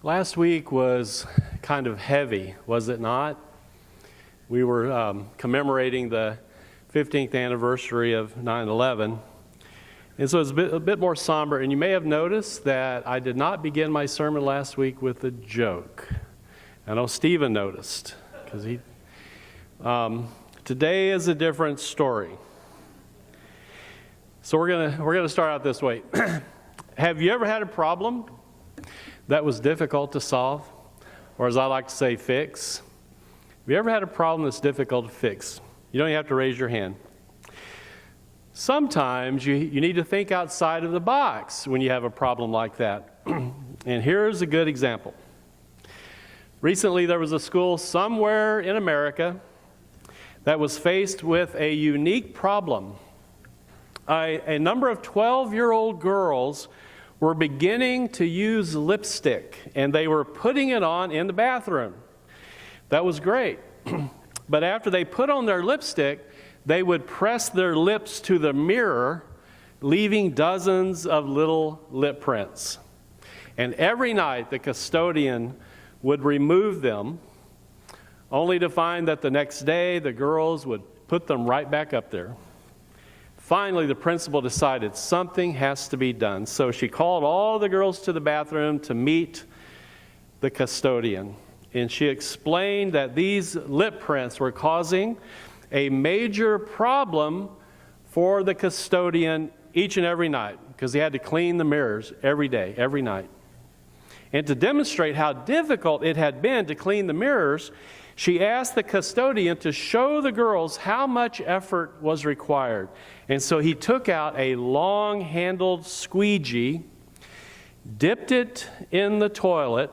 Last week was kind of heavy, was it not? We were commemorating the 15th anniversary of 9/11, and so it's a bit more somber. And you may have noticed that I did not begin my sermon last week with a joke. I know Stephen noticed, because today is a different story. So we're gonna start out this way. Have you ever had a problem that was difficult to solve, or as I like to say, fix? Have you ever had a problem that's difficult to fix? You don't even have to raise your hand. Sometimes you need to think outside of the box when you have a problem like that. And here's a good example. Recently, there was a school somewhere in America that was faced with a unique problem. A number of 12-year-old girls were beginning to use lipstick, and they were putting it on in the bathroom. That was great. But after they put on their lipstick, they would press their lips to the mirror, leaving dozens of little lip prints. And every night, the custodian would remove them, only to find that the next day, the girls would put them right back up there. Finally, the principal decided something has to be done. So she called all the girls to the bathroom to meet the custodian. And she explained that these lip prints were causing a major problem for the custodian each and every night, because he had to clean the mirrors every day, every night. And to demonstrate how difficult it had been to clean the mirrors, she asked the custodian to show the girls how much effort was required. And so he took out a long-handled squeegee, dipped it in the toilet,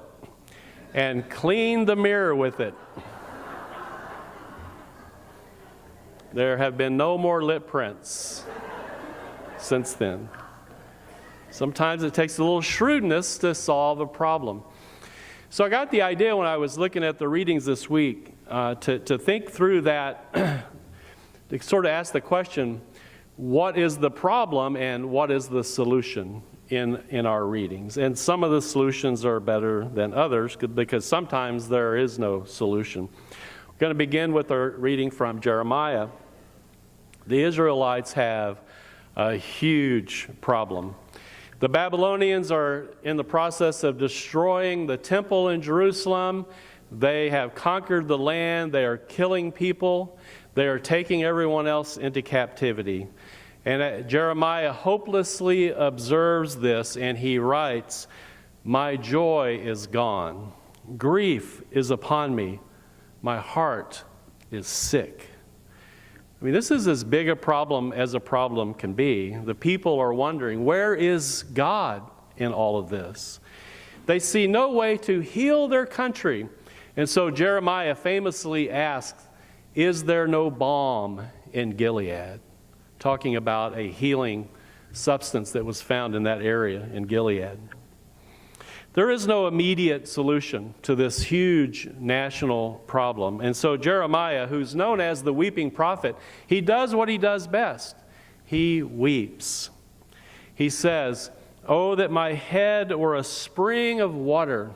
and cleaned the mirror with it. There have been no more lip prints since then. Sometimes it takes a little shrewdness to solve a problem. So I got the idea when I was looking at the readings this week to think through that, to sort of ask the question, what is the problem and what is the solution in our readings? And some of the solutions are better than others because sometimes there is no solution. We're going to begin with our reading from Jeremiah. The Israelites have a huge problem. The Babylonians are in the process of destroying the temple in Jerusalem. They have conquered the land. They are killing people. They are taking everyone else into captivity. And Jeremiah hopelessly observes this, and he writes, "My joy is gone. Grief is upon me. My heart is sick." I mean, this is as big a problem as a problem can be. The people are wondering, where is God in all of this? They see no way to heal their country. And so Jeremiah famously asks, "Is there no balm in Gilead?" Talking about a healing substance that was found in that area in Gilead. There is no immediate solution to this huge national problem. And so Jeremiah, who's known as the weeping prophet, he does what he does best. He weeps. He says, "Oh, that my head were a spring of water,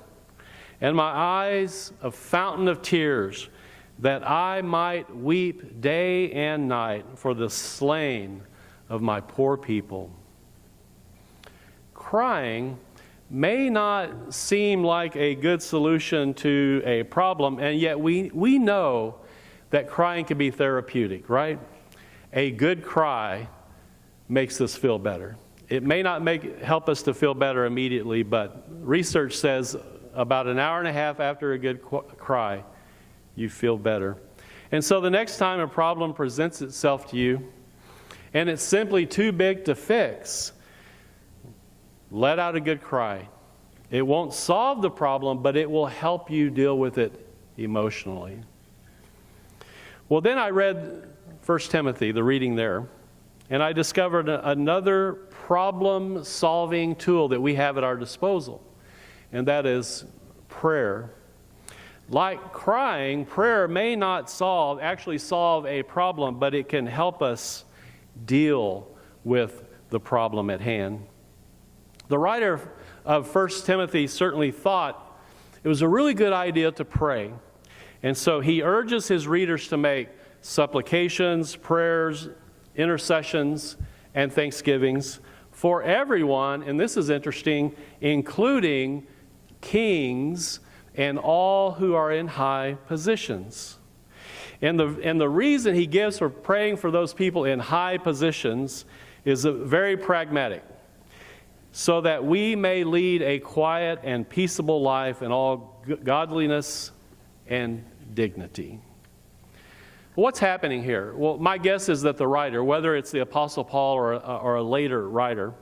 and my eyes a fountain of tears, that I might weep day and night for the slain of my poor people." Crying may not seem like a good solution to a problem, and yet we know that crying can be therapeutic, right? A good cry makes us feel better. It may not help us to feel better immediately, but research says about an hour and a half after a good cry, you feel better. And so the next time a problem presents itself to you, and it's simply too big to fix, let out a good cry. It won't solve the problem, but it will help you deal with it emotionally. Well, then I read 1 Timothy, the reading there, and I discovered another problem-solving tool that we have at our disposal, and that is prayer. Like crying, prayer may not actually solve a problem, but it can help us deal with the problem at hand. The writer of 1 Timothy certainly thought it was a really good idea to pray. And so he urges his readers to make supplications, prayers, intercessions, and thanksgivings for everyone, and this is interesting, including kings and all who are in high positions. And the reason he gives for praying for those people in high positions is very pragmatic, so that we may lead a quiet and peaceable life in all godliness and dignity. What's happening here? Well, my guess is that the writer, whether it's the Apostle Paul or a later writer,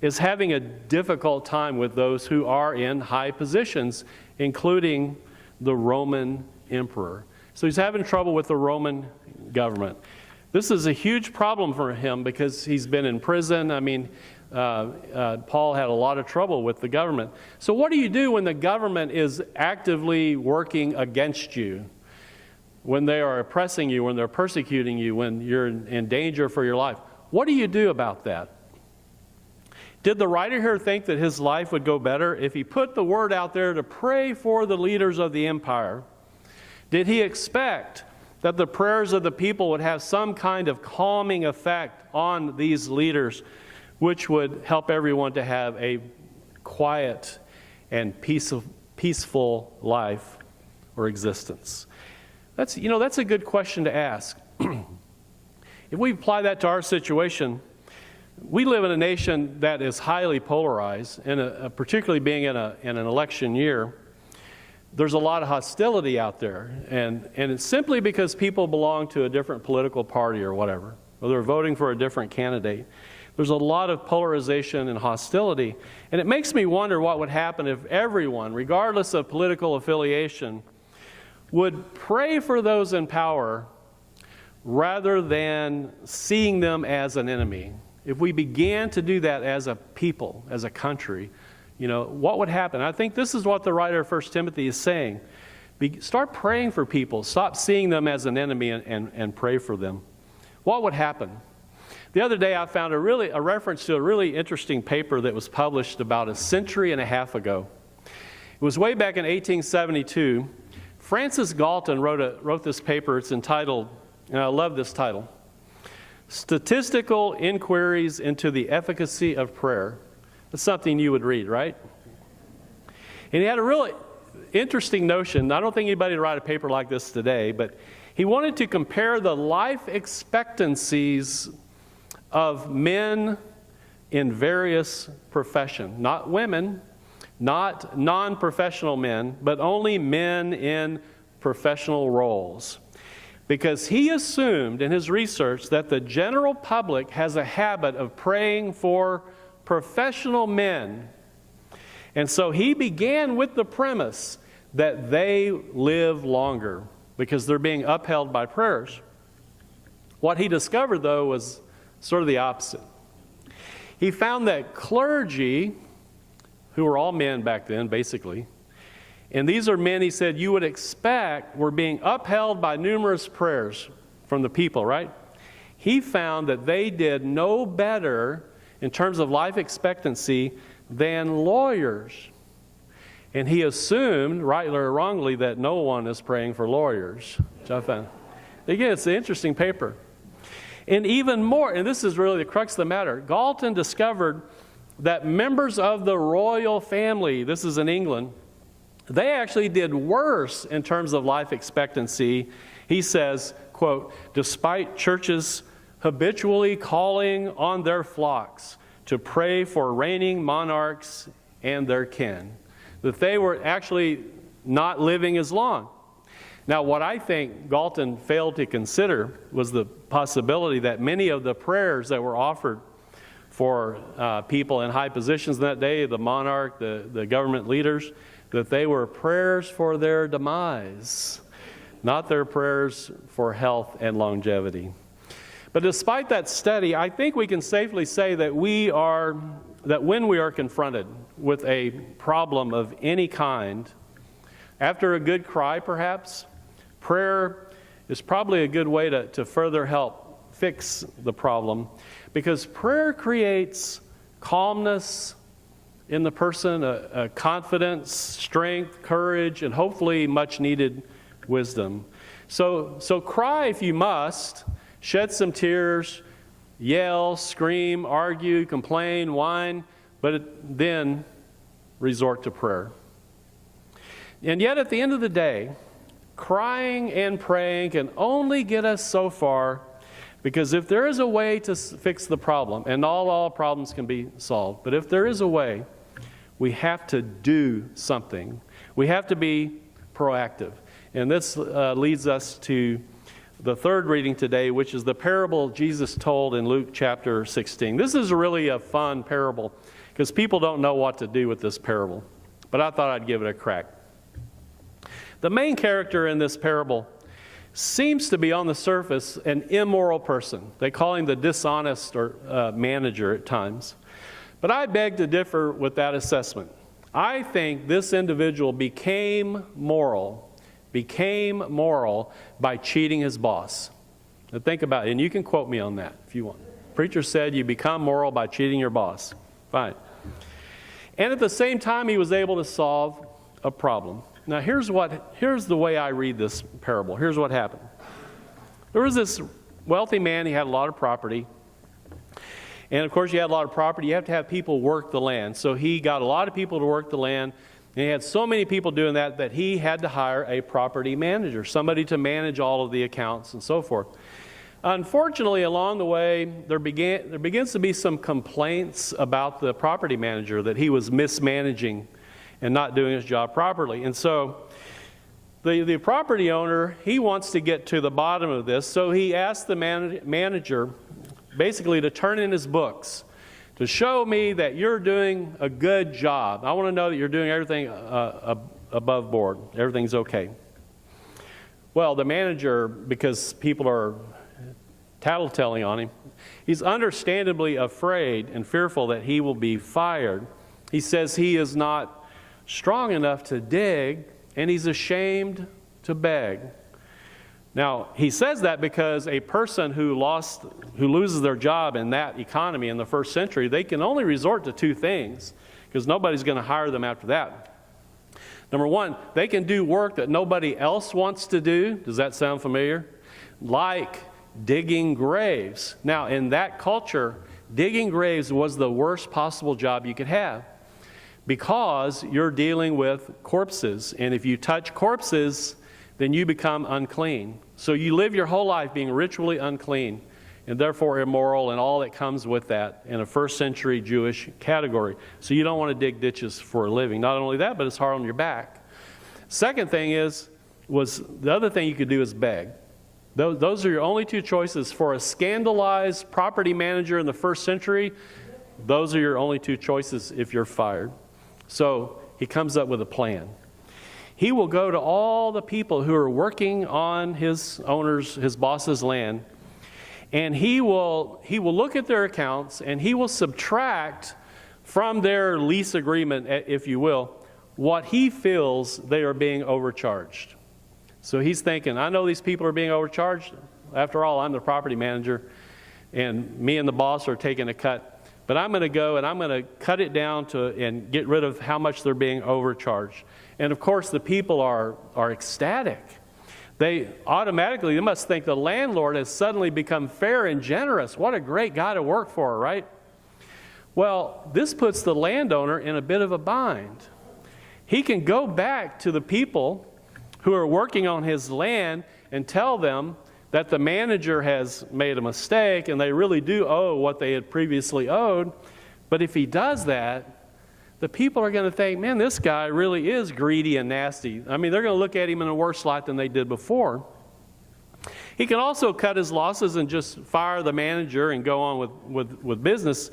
is having a difficult time with those who are in high positions, including the Roman emperor. So he's having trouble with the Roman government. This is a huge problem for him because he's been in prison. I mean, Paul had a lot of trouble with the government. So what do you do when the government is actively working against you? When they are oppressing you, when they're persecuting you, when you're in danger for your life? What do you do about that? Did the writer here think that his life would go better if he put the word out there to pray for the leaders of the empire? Did he expect that the prayers of the people would have some kind of calming effect on these leaders, which would help everyone to have a quiet and peaceful life or existence? That's a good question to ask. If we apply that to our situation, we live in a nation that is highly polarized, and particularly being in an election year, there's a lot of hostility out there. And it's simply because people belong to a different political party or whatever, or they're voting for a different candidate. There's a lot of polarization and hostility. And it makes me wonder what would happen if everyone, regardless of political affiliation, would pray for those in power rather than seeing them as an enemy. If we began to do that as a people, as a country, what would happen? I think this is what the writer of 1 Timothy is saying. Start praying for people. Stop seeing them as an enemy and pray for them. What would happen? The other day I found a reference to a really interesting paper that was published about a century and a half ago. It was way back in 1872. Francis Galton wrote this paper. It's entitled, and I love this title, Statistical Inquiries into the Efficacy of Prayer. That's something you would read, right? And he had a really interesting notion. I don't think anybody would write a paper like this today, but he wanted to compare the life expectancies of men in various professions, not women, not non-professional men, but only men in professional roles. Because he assumed in his research that the general public has a habit of praying for professional men. And so he began with the premise that they live longer because they're being upheld by prayers. What he discovered, though, was sort of the opposite. He found that clergy, who were all men back then, basically, and these are men, he said, you would expect were being upheld by numerous prayers from the people, right? He found that they did no better in terms of life expectancy than lawyers. And he assumed, rightly or wrongly, that no one is praying for lawyers, which I found. Again, it's an interesting paper. And even more, and this is really the crux of the matter, Galton discovered that members of the royal family, this is in England, they actually did worse in terms of life expectancy. He says, quote, despite churches habitually calling on their flocks to pray for reigning monarchs and their kin, that they were actually not living as long. Now, what I think Galton failed to consider was the possibility that many of the prayers that were offered for people in high positions in that day, the monarch, the government leaders, that they were prayers for their demise, not their prayers for health and longevity. But despite that study, I think we can safely say that when we are confronted with a problem of any kind, after a good cry perhaps, prayer is probably a good way to further help fix the problem, because prayer creates calmness in the person, a confidence, strength, courage, and hopefully much needed wisdom. So cry if you must, shed some tears, yell, scream, argue, complain, whine, but then resort to prayer. And yet at the end of the day, crying and praying can only get us so far, because if there is a way to fix the problem, and not all problems can be solved, but if there is a way, we have to do something. We have to be proactive. And this leads us to the third reading today, which is the parable Jesus told in Luke chapter 16. This is really a fun parable because people don't know what to do with this parable. But I thought I'd give it a crack. The main character in this parable seems to be on the surface an immoral person. They call him the dishonest or manager at times. But I beg to differ with that assessment. I think this individual became moral by cheating his boss. Now think about it, and you can quote me on that if you want. Preacher said you become moral by cheating your boss. Fine. And at the same time, he was able to solve a problem. Now here's the way I read this parable. Here's what happened. There was this wealthy man, he had a lot of property. And of course, you had a lot of property, you have to have people work the land. So he got a lot of people to work the land, and he had so many people doing that he had to hire a property manager, somebody to manage all of the accounts and so forth. Unfortunately, along the way, there begins to be some complaints about the property manager that he was mismanaging and not doing his job properly. And so the property owner, he wants to get to the bottom of this, so he asked the manager basically to turn in his books to show me that you're doing a good job. I want to know that you're doing everything above board. Everything's okay. Well, the manager, because people are tattletelling on him, he's understandably afraid and fearful that he will be fired. He says he is not strong enough to dig, and he's ashamed to beg. Now, he says that because a person who loses their job in that economy in the first century, they can only resort to two things, because nobody's going to hire them after that. Number one, they can do work that nobody else wants to do. Does that sound familiar? Like digging graves. Now, in that culture, digging graves was the worst possible job you could have, because you're dealing with corpses, and if you touch corpses, then you become unclean. So you live your whole life being ritually unclean and therefore immoral and all that comes with that in a first century Jewish category. So you don't want to dig ditches for a living. Not only that, but it's hard on your back. Second thing was the other thing you could do is beg. Those are your only two choices. For a scandalized property manager in the first century, those are your only two choices if you're fired. So he comes up with a plan. He will go to all the people who are working on his boss's land, and he will look at their accounts, and he will subtract from their lease agreement, if you will, what he feels they are being overcharged. So he's thinking, I know these people are being overcharged. After all, I'm the property manager, and me and the boss are taking a cut. But I'm going to go and I'm going to cut it down and get rid of how much they're being overcharged. And of course, the people are ecstatic. They must think the landlord has suddenly become fair and generous. What a great guy to work for, right? Well, this puts the landowner in a bit of a bind. He can go back to the people who are working on his land and tell them that the manager has made a mistake and they really do owe what they had previously owed. But if he does that, the people are going to think, man, this guy really is greedy and nasty. I mean, they're going to look at him in a worse light than they did before. He can also cut his losses and just fire the manager and go on with business.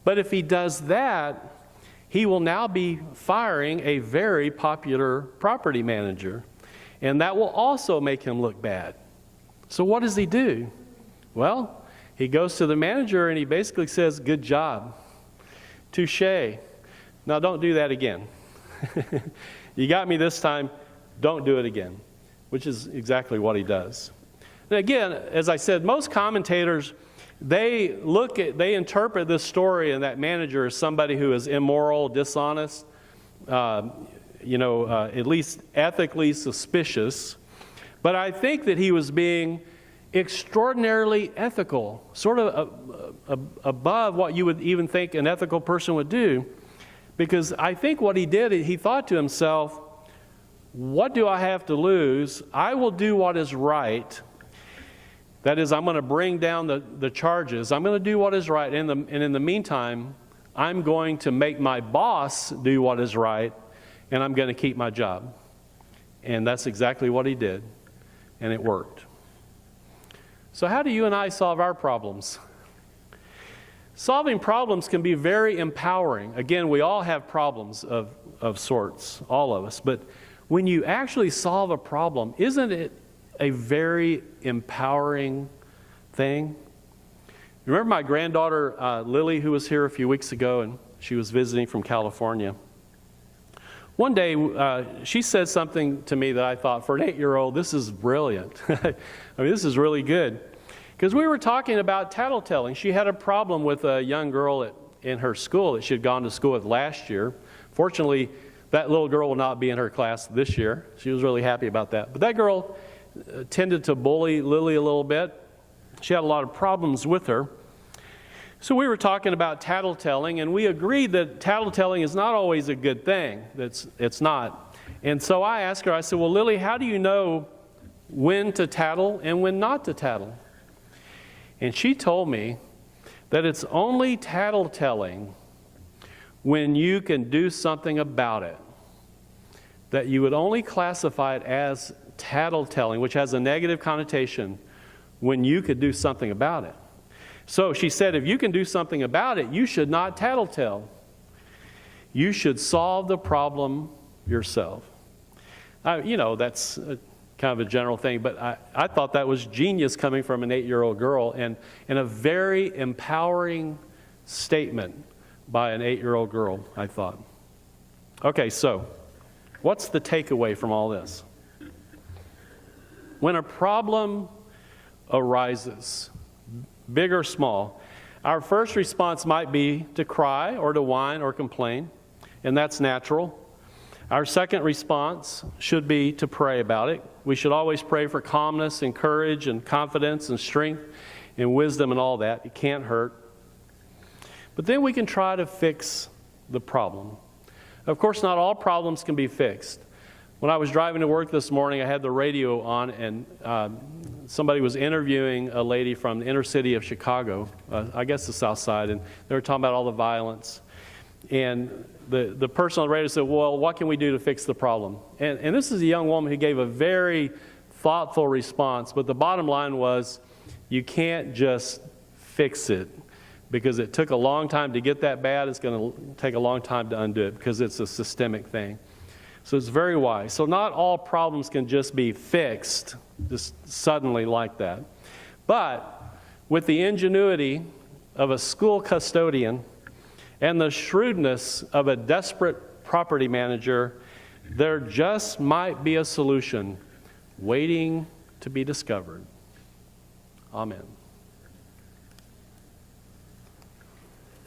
But if he does that, he will now be firing a very popular property manager. And that will also make him look bad. So what does he do? Well, he goes to the manager and he basically says, good job. Touché. Now don't do that again. You got me this time, don't do it again. Which is exactly what he does. And again, as I said, most commentators they interpret this story and that manager as somebody who is immoral, dishonest, at least ethically suspicious. But I think that he was being extraordinarily ethical, sort of above what you would even think an ethical person would do. Because I think what he did, he thought to himself, what do I have to lose? I will do what is right. That is, I'm going to bring down the charges. I'm going to do what is right. And in the meantime, I'm going to make my boss do what is right, and I'm going to keep my job. And that's exactly what he did, and it worked. So how do you and I solve our problems? Solving problems can be very empowering. Again, we all have problems of sorts, all of us. But when you actually solve a problem, isn't it a very empowering thing? Remember my granddaughter, Lily, who was here a few weeks ago, and she was visiting from California. One day, she said something to me that I thought, for an 8-year-old, this is brilliant. I mean, this is really good. Because we were talking about tattletelling. She had a problem with a young girl in her school that she had gone to school with last year. Fortunately, that little girl will not be in her class this year. She was really happy about that. But that girl tended to bully Lily a little bit. She had a lot of problems with her. So we were talking about tattletelling, and we agreed that tattletelling is not always a good thing. It's not. And so I asked her, I said, well, Lily, how do you know when to tattle and when not to tattle? And she told me that it's only tattletelling when you can do something about it. That you would only classify it as tattletelling, which has a negative connotation, when you could do something about it. So she said, if you can do something about it, you should not tattletale. You should solve the problem yourself. That's kind of a general thing, but I thought that was genius coming from an 8-year-old girl, and a very empowering statement by an 8-year-old girl, I thought. Okay, so what's the takeaway from all this? When a problem arises, big or small, our first response might be to cry or to whine or complain, and that's natural. Our second response should be to pray about it. We should always pray for calmness and courage and confidence and strength and wisdom and all that. It can't hurt. But then we can try to fix the problem. Of course, not all problems can be fixed. When I was driving to work this morning, I had the radio on, and somebody was interviewing a lady from the inner city of Chicago, I guess the South Side, and they were talking about all the violence. And the person on the radio said, well, what can we do to fix the problem? And this is a young woman who gave a very thoughtful response, but the bottom line was, you can't just fix it, because it took a long time to get that bad. It's going to take a long time to undo it, because it's a systemic thing. So it's very wise. So not all problems can just be fixed just suddenly like that. But with the ingenuity of a school custodian and the shrewdness of a desperate property manager, there just might be a solution waiting to be discovered. Amen.